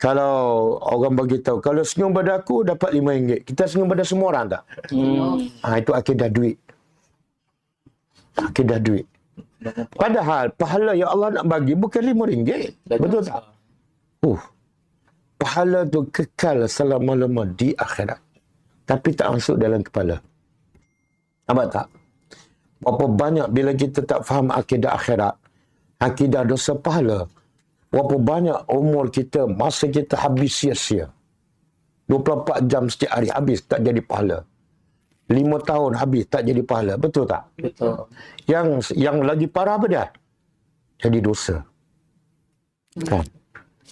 Kalau orang bagi tahu, kalau senyum pada aku dapat RM5, kita senyum pada semua orang tak? Itu akidah duit. Akidah duit. Padahal pahala yang Allah nak bagi bukan RM5. Betul tak? Pahala tu kekal selama-lama di akhirat. Tapi tak masuk dalam kepala. Nampak tak? Berapa banyak bila kita tak faham akidah akhirat, akidah dosa pahala, berapa banyak umur kita, masa kita habis sia-sia. 24 jam setiap hari habis, tak jadi pahala. 5 tahun habis, tak jadi pahala. Betul tak? Betul. Yang lagi parah apa dia? Jadi dosa. Kan?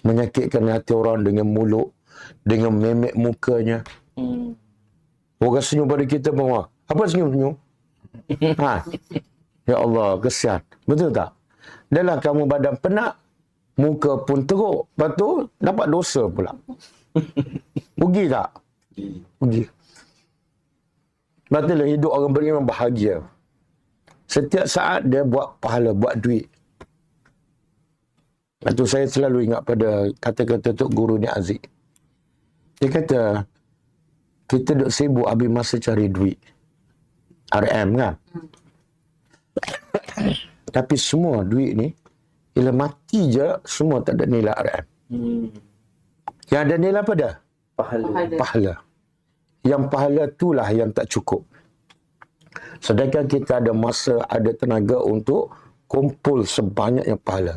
Menyakitkan hati orang dengan mulut, dengan memek mukanya. Orang senyum pada kita bawa. Apa senyum-senyum? Ya Allah, kesian. Betul tak? Dalam kamu badan penat, muka pun teruk. Lepas tu, dapat dosa pula. Rugi tak? Rugi. Betul hidup orang beriman bahagia. Setiap saat dia buat pahala, buat duit. Itu saya selalu ingat pada kata-kata Tok Guru ni Aziz. Dia kata, kita duk sibuk habis masa cari duit. RM kan? Tapi semua duit ni, bila mati je, semua tak ada nilai RM. Yang ada nilai apa dah? Pahala. Yang pahala itulah yang tak cukup. Sedangkan kita ada masa, ada tenaga untuk kumpul sebanyaknya pahala.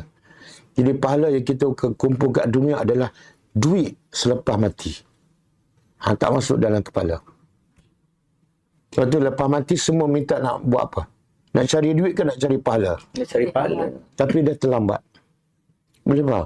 Jadi pahala yang kita kumpul kat dunia adalah duit selepas mati. Tak masuk dalam kepala. Lepas tu lepas mati semua minta nak buat apa? Nak cari duit ke nak cari pahala? Nak cari pahala. Tapi dah terlambat. Boleh faham?